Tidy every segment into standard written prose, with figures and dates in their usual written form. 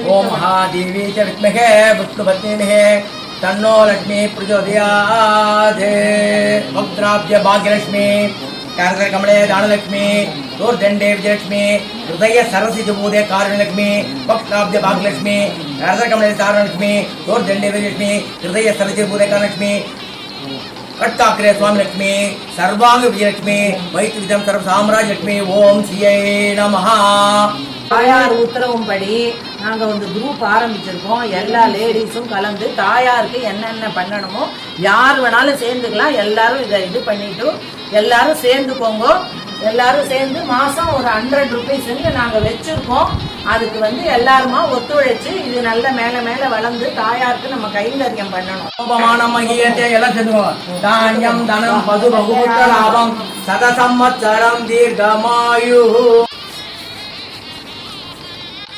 ओम महादेवी च विद्महे विष्णुपत्नी तन्नो लक्ष्मी प्रचोदयात्। भक्त्राब्ज भाग्यलक्ष्मी कमले दानलक्ष्मी दूर्दंडे विजयलक्ष्मी हृदय सरसिजबूदे कारुण्यलक्ष्मी भक्त्राब्ज भाग्यलक्ष्मी कमले दानलक्ष्मी दूर्दंडे विजयलक्ष्मी हृदय सरसिजबूदे कारुण्यलक्ष्मी कट्काग्रे स्वामी लक्ष्मी सर्वांग विजयलक्ष्मी वैद्यम सर्व साम्राज्य लक्ष्मी ओम श्रीये नमः। தாயார் உத்தரவும்படி நாங்க வந்து குரூப் ஆரம்பிச்சிருக்கோம். எல்லா லேடிஸும் கலந்து தாயாருக்கு என்னென்ன பண்ணணுமோ யார் வேணாலும் சேர்ந்துக்கலாம். எல்லாரும் இதை இது பண்ணிட்டு எல்லாரும் சேர்ந்துக்கோங்க. எல்லாரும் சேர்ந்து மாசம் ஒரு 100 rupees நாங்க வச்சிருக்கோம். அதுக்கு வந்து எல்லாருமா ஒத்துழைச்சு இது நல்ல மேல மேல வளர்ந்து தாயாருக்கு நம்ம கைங்கரியம் பண்ணணும். தானியம் தனம் பது பகுபுத்திர லாபம் சதசம்வத்சரம் தீர்க்கமாயு.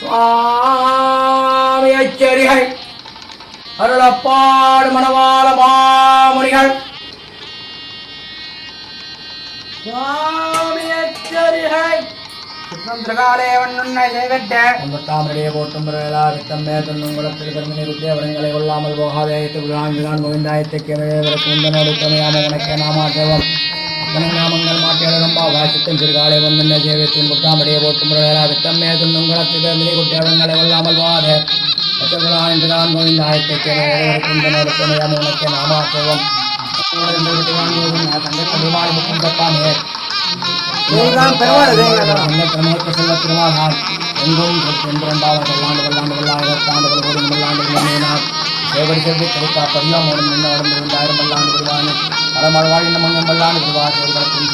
சுவாமி எச்சரிகள் அருளப்பாடு மணவாள மாமுனிகள் சுவாமி எச்சரிகள் சுற்றந்திரகாலே வண்ணுன்னை செய்வெட்ட தாமரையே போட்டும் வித்தம்மே தொன்னுங்குளத்தில் கருமினை ருத்தியவரங்களை கொள்ளாமல் போகாதே விழாங்குதான் கோவிந்தாயத்தை கேமழேவரக்குந்தனோடு துணையாம உனக்கே நாமாட்டேவம் நாமங்கள் மாட்டியழகம்பா வாசித்தம் சிறுகாலை வந்தன்னை சேவைத்தின் முட்டாமடியை போட்டும் வித்தம்மே தொன்னுங்குளத்தில் கருமினை ருத்தியவரங்களை கொள்ளாமல் போகாதே விழாங்குதான் கோவிந்தாயத்தை கேமழேவரக்குந்தனோடு துணையாம உனக்கே நாமாட்டேவம் தங்கத்தமிழ்மாய் முக்குந்தப்பானே எங்கும் பல்லாண்டு பல்லாண்டு பல்லாயிரத்தாண்டுகள் கோடி பல்லாண்டுகள் சேவடி செல்வி கிடைத்தா பரியாமோடும் என்ன உடம்பு 2000 பல்லாண்டு விடுவானு பரமள் வாழ்ந்த மங்கம் பல்லாண்டு விடுவார் சேவர்களுக்கும்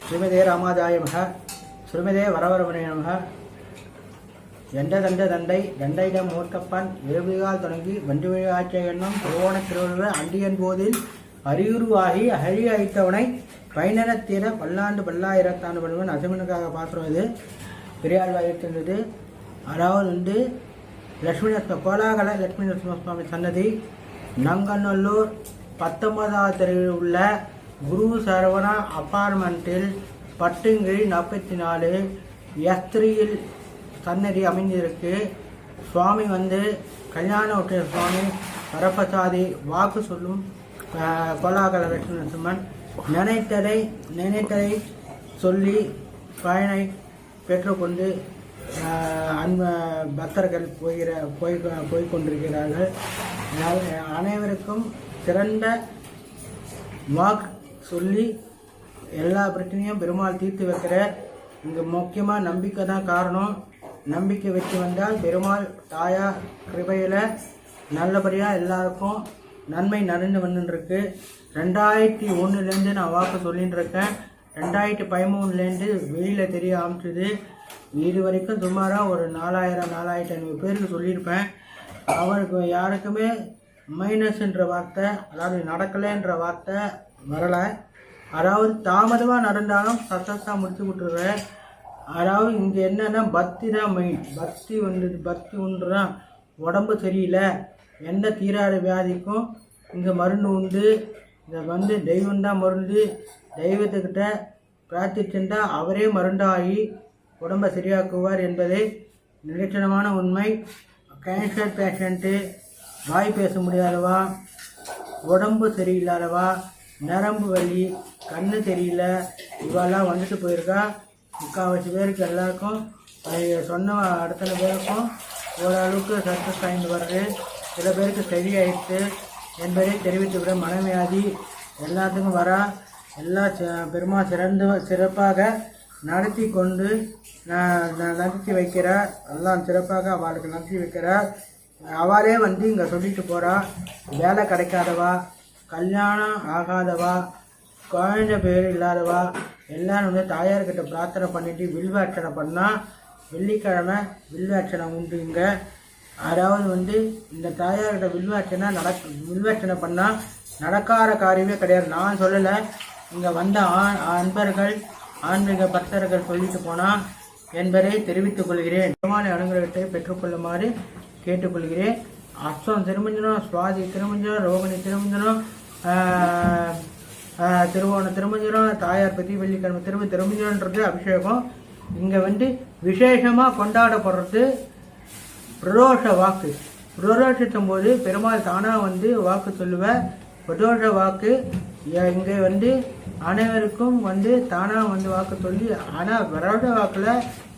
ஸ்ரீமதே ராமாதாய நமக. ஸ்ரீமதே வரவரமணே நமக. எண்ட தண்ட தண்டை தண்டையிடம் மூர்க்கப்பன் இருவிகால் தொடங்கி வண்டுவிழி ஆட்சிய எண்ணம் திருவோண திருவள்ளுவர் அண்டியன் போதில் அறிவுருவாகி அழி அழித்தவனை பயனத்தீர பல்லாண்டு பல்லாயிரத்தாண்டு பண்ணுவன் அசமனுக்காக பாத்துறது பெரியாழ்வாக இருக்கின்றது. அதாவது வந்து லட்சுமி நரசிம்ம கோலாகல லட்சுமி நரசிம்ம சுவாமி சன்னதி நங்கநல்லூர் 19வது தெருவில் உள்ள குரு சரவணா அப்பார்ட்மெண்ட்டில் பட்டுங்கிழி 44 S3யில் சன்னதி அமைந்திருக்கு. சுவாமி வந்து கல்யாண ஒற்றை சுவாமி வரப்பிரசாதி வாக்கு சொல்லும் கோலாகல லட்சுமி நரசிம்மன் நினைத்ததை சொல்லி பயனை பெற்றுக்கொண்டு பக்தர்கள் போய் கொண்டிருக்கிறார்கள். அனைவருக்கும் சிறந்த வாக்கு சொல்லி எல்லா பிரச்சனையும் பெருமாள் தீர்த்து வைக்கிறார். இங்கே முக்கியமாக நம்பிக்கை தான் காரணம். நம்பிக்கை வச்சு வந்தால் பெருமாள் தாயார் கிருபையில் நல்லபடியாக எல்லாருக்கும் நன்மை நடந்து வந்துருக்கு. 2001 நான் வாக்கு சொல்லிட்டு இருக்கேன். 2013 வெளியில் தெரிய ஆரம்பிச்சது. இது வரைக்கும் சுமாராக ஒரு 4000-4500 பேருக்கு சொல்லியிருப்பேன். அவருக்கு யாருக்குமே மைனஸ்ன்ற வார்த்தை, அதாவது நடக்கலைன்ற வார்த்தை வரலை. அதாவது தாமதமாக நடந்தாலும் சக்ஸஸாக முடிச்சு விட்டுருவேன். அதாவது இங்கே என்னென்னா பக்தி தான் மெயின். பக்தி ஒன்று தான். உடம்பு சரியில்லை, எந்த தீராத வியாதிக்கும் இங்கே மருந்து உண்டு. இதை தெய்வம்தான் மருந்து. தெய்வத்துக்கிட்ட பிரார்த்திச்சுட்டா அவரே மருந்தாகி உடம்பை சரியாக்குவார் என்பதே நிதர்சனமான உண்மை. கேன்சர் பேஷண்ட்டு, வாய் பேச முடியாதவா, உடம்பு சரியில்லாதவா, நரம்பு வலி, கண்ணு தெரியல, இவெல்லாம் வந்துட்டு போயிருக்கா. 3/4 பேருக்கு எல்லாருக்கும் சொன்ன அடுத்த பேருக்கும் ஓரளவுக்கு சக்ஸஸ் ஆகிட்டு வருது. சில பேருக்கு சரியாயிடுச்சு என்பதை தெரிவித்துவிட மனவியாதி எல்லாத்துக்கும் வரா. பெருமாள் சிறப்பாக நடத்தி கொண்டு நடத்தி வைக்கிறார். எல்லாம் சிறப்பாக அவளுக்கு நடத்தி வைக்கிறார். அவளே இங்கே சொல்லிட்டு போகிறா. வேலை கிடைக்காதவா, கல்யாணம் ஆகாதவா, குழந்தை பேர் இல்லாதவா எல்லாரும் தாயார்கிட்ட பிரார்த்தனை பண்ணிட்டு வில்வார்ச்சனை பண்ணால் வெள்ளிக்கிழமை வில்வார்ச்சனை உண்டு இங்கே. அதாவது இந்த தாயார்கிட்ட வில்வார்ச்சனை பண்ணால் நடக்காத காரியமே கிடையாது. நான் சொல்லலை, இங்கே வந்த அன்பர்கள் ஆன்மீக பக்தர்கள் சொல்லிட்டு போனால் என்பதை தெரிவித்துக் கொள்கிறேன். பெருமாளை அனுகிரகத்தை பெற்றுக்கொள்ளுமாறு கேட்டுக்கொள்கிறேன். அஸ்வம் திருமஞ்சனம், சுவாதி திருமஞ்சனம், ரோகிணி திருமஞ்சனம், திருவோண திருமஞ்சனம், தாயார் பற்றி வெள்ளிக்கிழமை திருமஞ்சனன்றது அபிஷேகம். இங்கே விசேஷமாக கொண்டாடப்படுறது பிரதோஷ வாக்கு. பிரதோஷத்தும் போது பெருமாள் தானாக வாக்கு சொல்லுவேன். பிரதோஷ வாக்கு இங்கே அனைவருக்கும் தானாக வாக்கு சொல்லி, ஆனால் பிரதோஷ வாக்கில்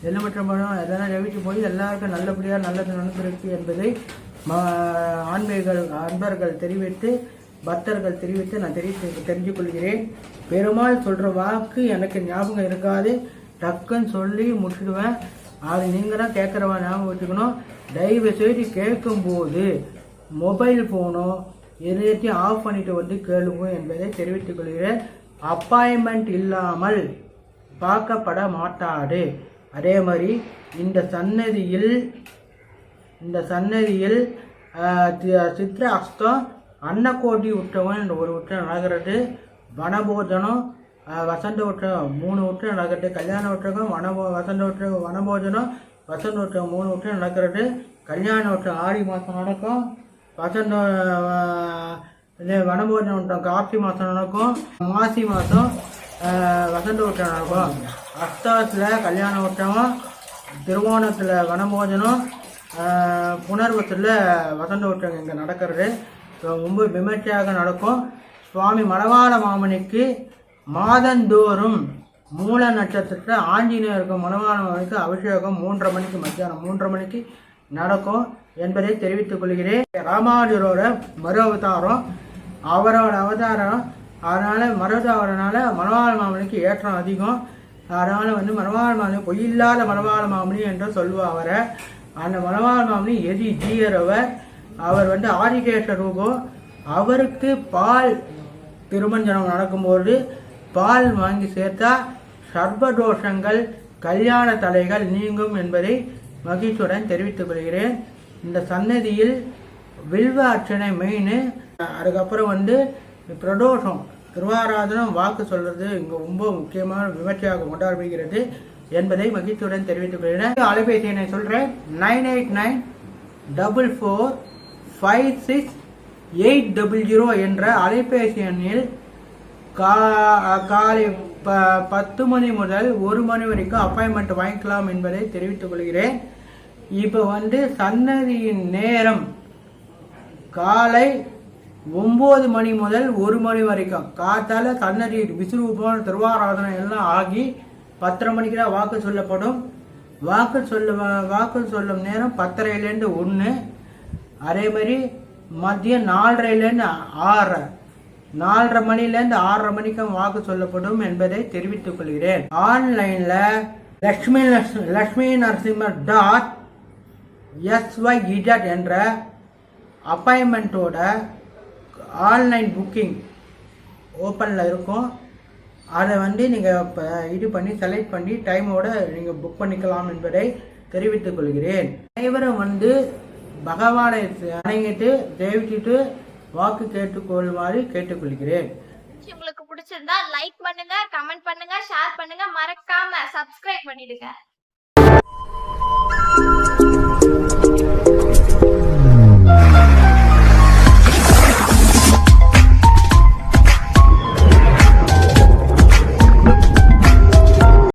எலுமற்ற பணம் எல்லாம் ஜெயிச்சு போய் எல்லாருக்கும் நல்லபடியாக நல்லது நடந்திருக்கு என்பதை அன்பர்கள் தெரிவித்து பக்தர்கள் தெரிவித்து நான் தெரிஞ்சு கொள்கிறேன். பெருமாள் சொல்கிற வாக்கு எனக்கு ஞாபகம் இருக்காது, டக்குன்னு சொல்லி முடிச்சுடுவேன். அது நீங்கள் தான் கேட்குறவா ஞாபகம் வச்சுக்கணும். தயவு செய்து கேட்கும்போது மொபைல் ஃபோனோ எதையும் ஆஃப் பண்ணிட்டு கேளுங்க என்பதை தெரிவித்துக் கொள்கிறேன். அப்பாயின்மெண்ட் இல்லாமல் பார்க்கப்பட மாட்டாது. அதே மாதிரி இந்த சன்னதியில் சித்திர அஸ்தம் அன்னக்கோட்டி உற்சவம் என்ற ஒரு உற்சவம் நடக்கிறது. வனபோஜனம், வசந்த உற்சவம் 3 உற்சவம் நடக்கிறது. கல்யாண உற்சவம், வசந்த உற்சவம், வனபோஜனம், வசந்த உற்சவம் 3 உற்சவம் நடக்கிறது. கல்யாண உற்சவம் ஆடி மாதம் நடக்கும். வசந்த வனபோஜனம் உற்சவம் கார்த்திகை மாதம் நடக்கும். மாசி மாதம் வசந்த உற்சவம் நடக்கும். அஸ்தத்தில் கல்யாண உற்சவம், திருவோணத்தில் வனபோஜனம், புனர்வத்தில் வசந்த உற்சவம் இங்கே நடக்கிறது. ரொம்ப விமர்சையாக நடக்கும். சுவாமி மணவாள மாமனிக்கு மாதந்தோறும் மூல நட்சத்திரத்தில் ஆஞ்சநேயருக்கு மணவாள மாமனிக்கு அபிஷேகம் 3:30 மணிக்கு, மத்தியானம் 3:30 மணிக்கு நடக்கும் என்பதை தெரிவித்துக் கொள்கிறேன். ராமானுஜரோட மறு அவதாரம், அவரோட அவதாரம். அதனால் மருதாவரனால மணவாள மாமனிக்கு ஏற்றம் அதிகம். அதனால் மணவாள மாமனி பொய்யில்லாத மணவாள மாமனி என்று சொல்லுவா அவரை. அந்த மணவாள மாமனி எதி ஜீயரவர். அவர் ஆதிகேஷ ரூபம். அவருக்கு பால் திருமஞ்சனம் நடக்கும்போது பால் வாங்கி சேர்த்தா சர்வதோஷங்கள், கல்யாண தடைகள் நீங்கும் என்பதை மகிழ்ச்சியுடன் தெரிவித்துக் கொள்கிறேன். இந்த சன்னதியில் வில்வ அர்ச்சனை மெயின். அதுக்கப்புறம் பிரதோஷம் திருவாராதனம் வாக்கு சொல்றது இங்கே ரொம்ப முக்கியமான விமர்சையாக கொண்டாடப்படுகிறது என்பதை மகிழ்ச்சியுடன் தெரிவித்துக் கொள்கிறேன். அலைபேசி எண்ணை சொல்கிறேன், 9894568800 என்ற அலைபேசி எண்ணில் காலை 10 மணி முதல் 1 மணி வரைக்கும் அப்பாயின்மெண்ட் வாங்கிக்கலாம் என்பதை தெரிவித்துக் கொள்கிறேன். இப்போ சன்னதியின் நேரம் காலை 9 மணி முதல் 1 மணி வரைக்கும். காத்தால சன்னதி விசுரூபம் திருவாராதனை எல்லாம் ஆகி 10:30 மணிக்கு தான் வாக்கு சொல்லப்படும். வாக்கு சொல்லும் நேரம் 10:30லேருந்து 1, அதே மாதிரி மதியம் 4:30லேருந்து 6, 4:30 மணிலேருந்து 6:30 மணிக்கும் வாக்கு சொல்லப்படும் என்பதை தெரிவித்துக் கொள்கிறேன். ஆன்லைன்ல லட்சுமி நரசிம்மர் .SYZ என்ற அப்பாயின்மெண்ட்டோட ஆன்லைன் புக்கிங் ஓப்பனில் இருக்கும். அதை நீங்கள் இப்போ இது பண்ணி செலக்ட் பண்ணி டைமோட நீங்கள் புக் பண்ணிக்கலாம் என்பதை தெரிவித்துக் கொள்கிறேன். அனைவரும் பகவானை வணங்கிட்டு ஜெயிச்சுட்டு வாக்கு கேட்டுக்கொள்ளுமாறு கேட்டுக்கொள்கிறேன். உங்களுக்கு பிடிச்சிருந்தா லைக் பண்ணுங்க, கமெண்ட் பண்ணுங்க, ஷேர் பண்ணுங்க, மறக்காம சப்ஸ்கிரைப் பண்ணிடுங்க.